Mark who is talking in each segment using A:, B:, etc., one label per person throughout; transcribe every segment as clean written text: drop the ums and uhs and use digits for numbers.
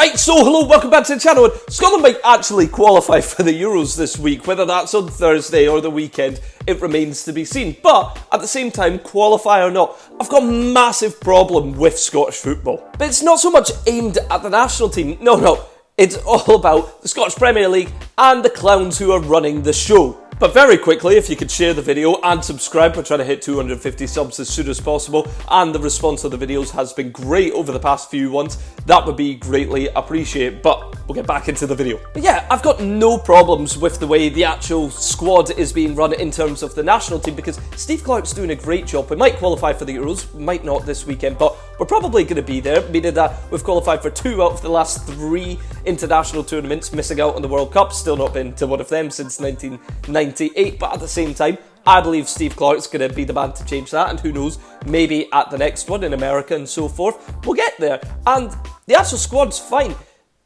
A: Right, so hello, welcome back to the channel. And Scotland might actually qualify for the Euros this week, whether that's on Thursday or the weekend, it remains to be seen. But at the same time, qualify or not, I've got a massive problem with Scottish football. But it's not so much aimed at the national team, no, it's all about the Scottish Premier League and the clowns who are running the show. But very quickly, if you could share the video and subscribe, we're trying to hit 250 subs as soon as possible, and the response to the videos has been great over the past few ones, that would be greatly appreciated, but we'll get back into the video. But yeah, I've got no problems with the way the actual squad is being run in terms of the national team, because Steve Clarke's doing a great job. We might qualify for the Euros, might not this weekend, but we're probably going to be there, meaning that we've qualified for 2 out of the last 3 international tournaments, missing out on the World Cup, still not been to one of them since 1998, but at the same time, I believe Steve Clarke's going to be the man to change that, and who knows, maybe at the next one in America and so forth, we'll get there. And the actual squad's fine.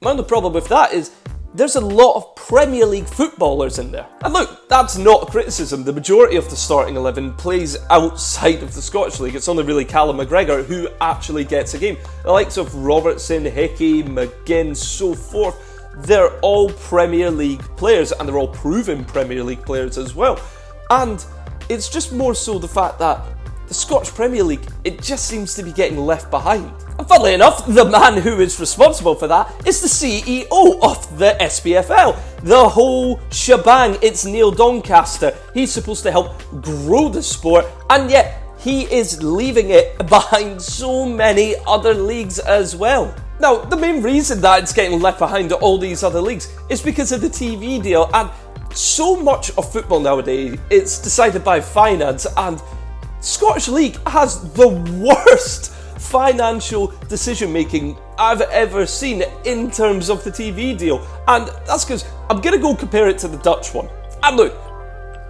A: My only problem with that is there's a lot of Premier League footballers in there. And look, that's not a criticism. The majority of the starting 11 plays outside of the Scottish League. It's only really Callum McGregor who actually gets a game. The likes of Robertson, Hickey, McGinn, so forth, they're all Premier League players, and they're all proven Premier League players as well. And it's just more so the fact that the Scottish Premier League, it just seems to be getting left behind. And funnily enough, the man who is responsible for that is the CEO of the SPFL. The whole shebang, it's Neil Doncaster. He's supposed to help grow the sport, and yet he is leaving it behind so many other leagues as well. Now, the main reason that it's getting left behind all these other leagues is because of the TV deal, and so much of football nowadays, it's decided by finance, and Scottish League has the worst financial decision making I've ever seen in terms of the TV deal. And that's because I'm going to go compare it to the Dutch one. And look,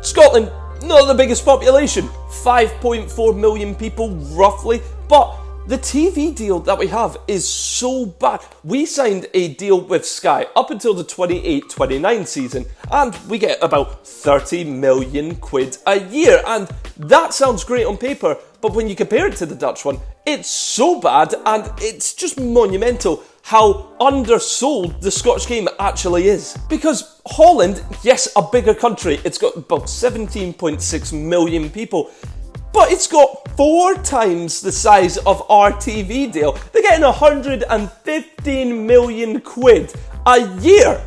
A: Scotland, not the biggest population, 5.4 million people roughly, but the TV deal that we have is so bad. We signed a deal with Sky up until the 28-29 season, and we get about 30 million quid a year. And that sounds great on paper, but when you compare it to the Dutch one, it's so bad, and it's just monumental how undersold the Scottish game actually is. Because Holland, yes, a bigger country, it's got about 17.6 million people, but it's got 4 times the size of our TV deal. They're getting 115 million quid a year.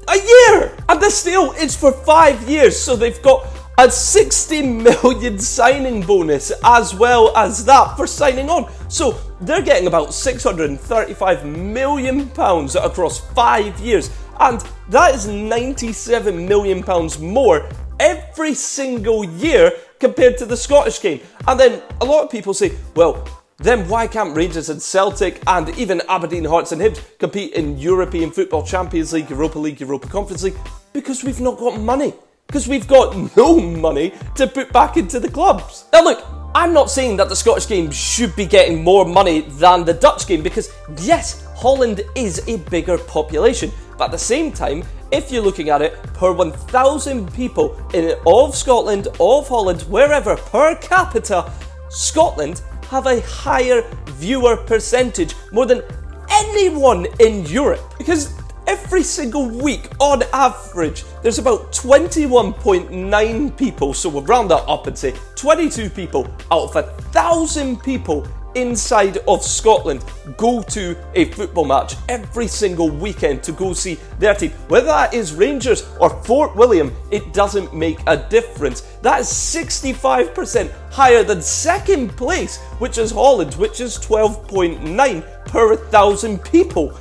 A: A year! And this deal is for 5 years, so they've got a 60 million signing bonus as well as that for signing on. So they're getting about £635 million across 5 years. And that is £97 million more every single year compared to the Scottish game. And then a lot of people say, well, then why can't Rangers and Celtic and even Aberdeen, Hearts and Hibs compete in European Football Champions League, Europa Conference League? Because we've not got money. Because we've got no money to put back into the clubs. Now look, I'm not saying that the Scottish game should be getting more money than the Dutch game, because yes, Holland is a bigger population. But at the same time, if you're looking at it per 1,000 people in all of Scotland, all of Holland, wherever, per capita, Scotland have a higher viewer percentage, more than anyone in Europe. Because every single week, on average, there's about 21.9 people, so we'll round that up and say 22 people out of 1,000 people inside of Scotland go to a football match every single weekend to go see their team. Whether that is Rangers or Fort William, it doesn't make a difference. That is 65% higher than second place, which is Holland, which is 12.9 per 1,000 people.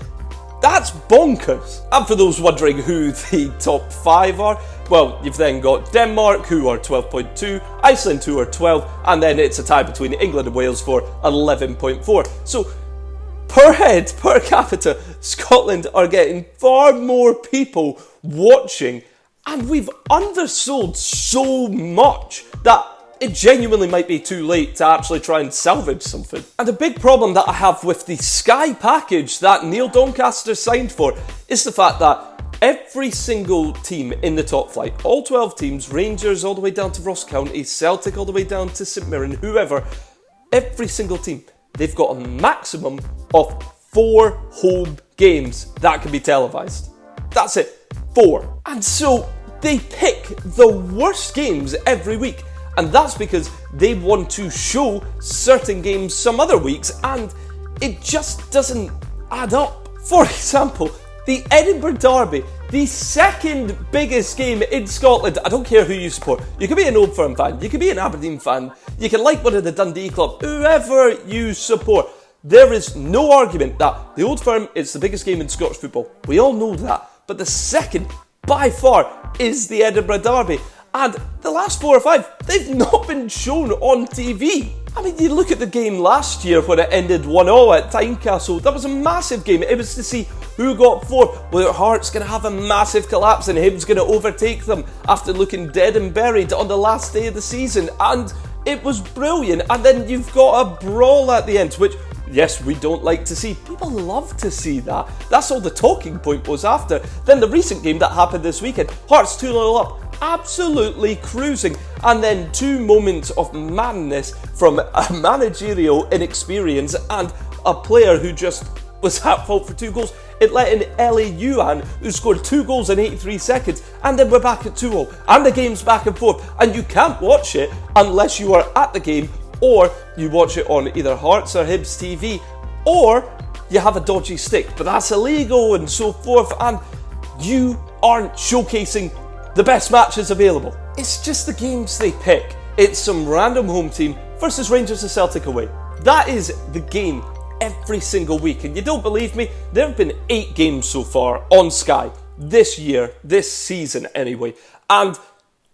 A: That's bonkers. And for those wondering who the top 5 are, well, you've then got Denmark, who are 12.2, Iceland, who are 12, and then it's a tie between England and Wales for 11.4. So, per head, per capita, Scotland are getting far more people watching, and we've undersold so much that it genuinely might be too late to actually try and salvage something. And a big problem that I have with the Sky package that Neil Doncaster signed for is the fact that every single team in the top flight, all 12 teams, Rangers all the way down to Ross County, Celtic all the way down to St Mirren, whoever, every single team, they've got a maximum of 4 home games that can be televised. That's it. 4. And so they pick the worst games every week. And that's because they want to show certain games some other weeks, and it just doesn't add up. For example, the Edinburgh Derby, the second biggest game in Scotland. I don't care who you support. You can be an Old Firm fan, you can be an Aberdeen fan, you can like one of the Dundee club, whoever you support. There is no argument that the Old Firm is the biggest game in Scottish football. We all know that. But the second, by far, is the Edinburgh Derby. And the last 4 or 5, they've not been shown on TV. I mean, you look at the game last year when it ended 1-0 at Tynecastle. That was a massive game. It was to see who got 4. Whether Hearts going to have a massive collapse and Hibs going to overtake them after looking dead and buried on the last day of the season. And it was brilliant. And then you've got a brawl at the end, which, yes, we don't like to see. People love to see that. That's all the talking point was after. Then the recent game that happened this weekend, Hearts 2-0 up. Absolutely cruising, and then 2 moments of madness from a managerial inexperience and a player who just was at fault for 2 goals. It let in Ellie Yuan, who scored 2 goals in 83 seconds, and then we're back at 2-0, and the game's back and forth, and you can't watch it unless you are at the game, or you watch it on either Hearts or Hibs TV, or you have a dodgy stick, but that's illegal and so forth, and you aren't showcasing the best matches available. It's just the games they pick. It's some random home team versus Rangers and Celtic away. That is the game every single week. And you don't believe me? There have been 8 games so far on Sky this year, this season anyway. And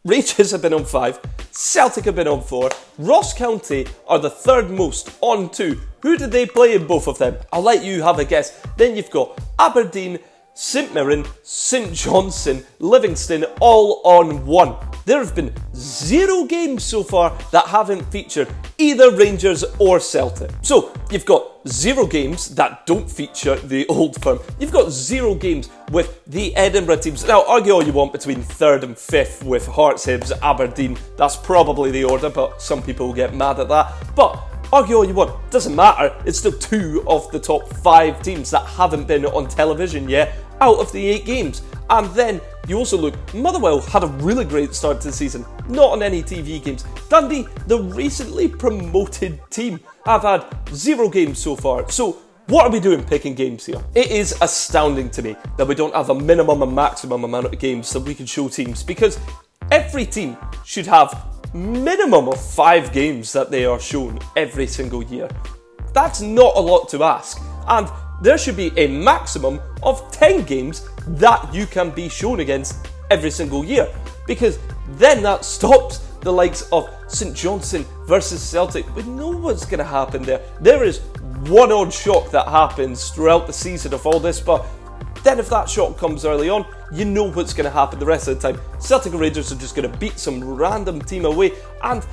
A: Rangers have been on 5, Celtic have been on 4, Ross County are the 3rd most on 2. Who did they play in both of them? I'll let you have a guess. Then you've got Aberdeen, St Mirren, St Johnstone, Livingston, all on 1. There have been 0 games so far that haven't featured either Rangers or Celtic. So you've got 0 games that don't feature the Old Firm. You've got 0 games with the Edinburgh teams. Now, argue all you want between 3rd and 5th with Hearts, Hibs, Aberdeen. That's probably the order, but some people will get mad at that. But argue all you want, doesn't matter. It's still 2 of the top 5 teams that haven't been on television yet out of the 8 games. And then you also look, Motherwell had a really great start to the season, not on any TV games. Dundee, the recently promoted team, have had 0 games so far. So what are we doing picking games here? It is astounding to me that we don't have a minimum and maximum amount of games that we can show teams, because every team should have minimum of 5 games that they are shown every single year. That's not a lot to ask, and there should be a maximum of 10 games that you can be shown against every single year, because then that stops the likes of St Johnstone versus Celtic. We know what's going to happen there. There is one odd shock that happens throughout the season of all this, but then if that shock comes early on, you know what's going to happen the rest of the time. Celtic and Rangers are just going to beat some random team away. And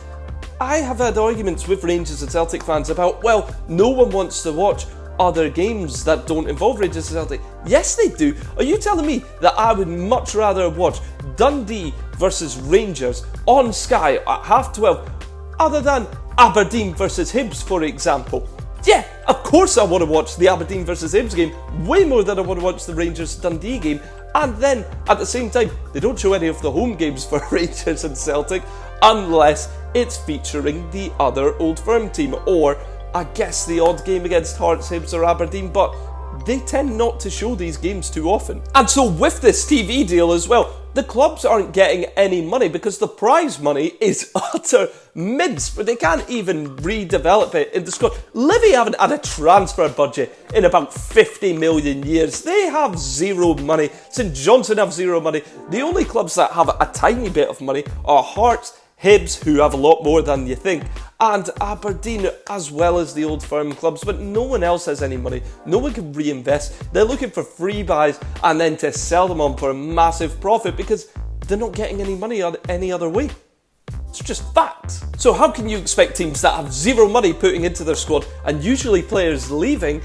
A: I have had arguments with Rangers and Celtic fans about, well, no one wants to watch other games that don't involve Rangers and Celtic. Yes, they do. Are you telling me that I would much rather watch Dundee versus Rangers on Sky at 12:30 other than Aberdeen versus Hibs, for example? Yeah, of course I want to watch the Aberdeen versus Hibs game way more than I want to watch the Rangers-Dundee game. And then, at the same time, they don't show any of the home games for Rangers and Celtic unless it's featuring the other Old Firm team, or I guess the odd game against Hearts, Hibs or Aberdeen, but they tend not to show these games too often. And so with this TV deal as well, the clubs aren't getting any money because the prize money is utter mince, but they can't even redevelop it into Scotland. Livy haven't had a transfer budget in about 50 million years. They have 0 money. St Johnstone have 0 money. The only clubs that have a tiny bit of money are Hearts, Hibs, who have a lot more than you think, and Aberdeen, as well as the Old Firm clubs, but no one else has any money. No one can reinvest. They're looking for free buys and then to sell them on for a massive profit because they're not getting any money any other way. It's just facts. So how can you expect teams that have 0 money putting into their squad and usually players leaving,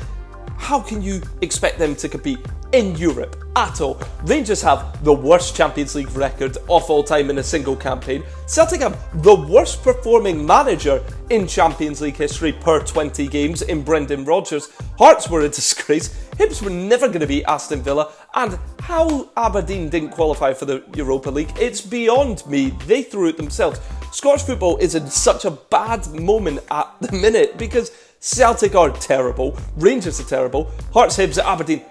A: how can you expect them to compete in Europe at all? Rangers have the worst Champions League record of all time in a single campaign. Celtic have the worst performing manager in Champions League history per 20 games in Brendan Rodgers. Hearts were a disgrace. Hibs were never going to beat Aston Villa, and how Aberdeen didn't qualify for the Europa League, it's beyond me. They threw it themselves. Scottish football is in such a bad moment at the minute because Celtic are terrible, Rangers are terrible, Hearts, Hibs, Aberdeen,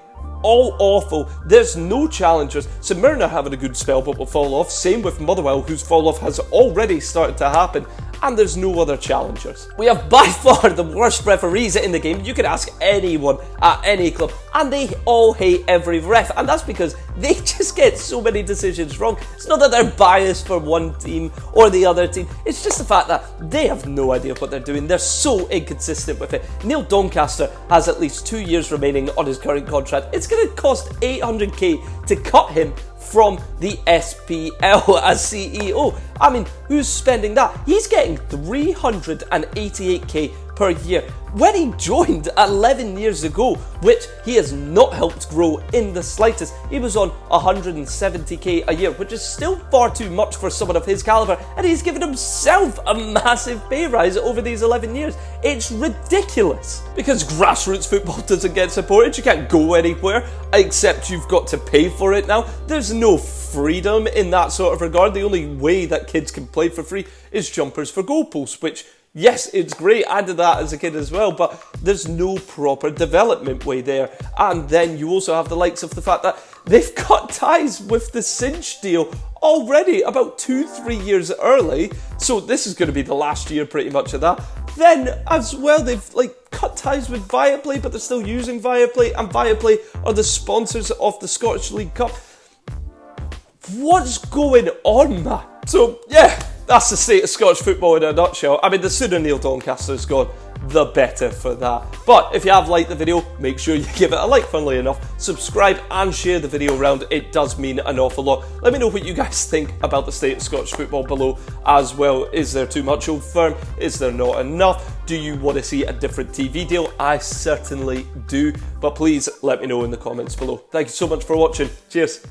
A: all awful. There's no challengers. St Mirren are having a good spell but will fall off. Same with Motherwell, whose fall off has already started to happen. And there's no other challengers. We have by far the worst referees in the game. You could ask anyone at any club, and they all hate every ref. And that's because they just get so many decisions wrong. It's not that they're biased for one team or the other team. It's just the fact that they have no idea what they're doing. They're so inconsistent with it. Neil Doncaster has at least 2 years remaining on his current contract. It's going to cost 800k to cut him from the SPL as CEO. I mean, who's spending that? He's getting 388k per year. When he joined 11 years ago, which he has not helped grow in the slightest, he was on 170k a year, which is still far too much for someone of his calibre, and he's given himself a massive pay rise over these 11 years. It's ridiculous. Because grassroots football doesn't get supported, you can't go anywhere, except you've got to pay for it now. There's no freedom in that sort of regard. The only way that kids can play for free is jumpers for goalposts, which, yes, it's great, I did that as a kid as well, but there's no proper development way there. And then you also have the likes of the fact that they've cut ties with the Cinch deal already about 2-3 years early, so this is going to be the last year pretty much of that. Then as well, they've cut ties with Viaplay, but they're still using Viaplay, and Viaplay are the sponsors of the Scottish League Cup. What's going on, man? So yeah, that's the state of Scottish football in a nutshell. I mean, the sooner Neil Doncaster's gone, the better for that. But if you have liked the video, make sure you give it a like, funnily enough. Subscribe and share the video around. It does mean an awful lot. Let me know what you guys think about the state of Scottish football below as well. Is there too much Old Firm? Is there not enough? Do you want to see a different TV deal? I certainly do. But please let me know in the comments below. Thank you so much for watching. Cheers.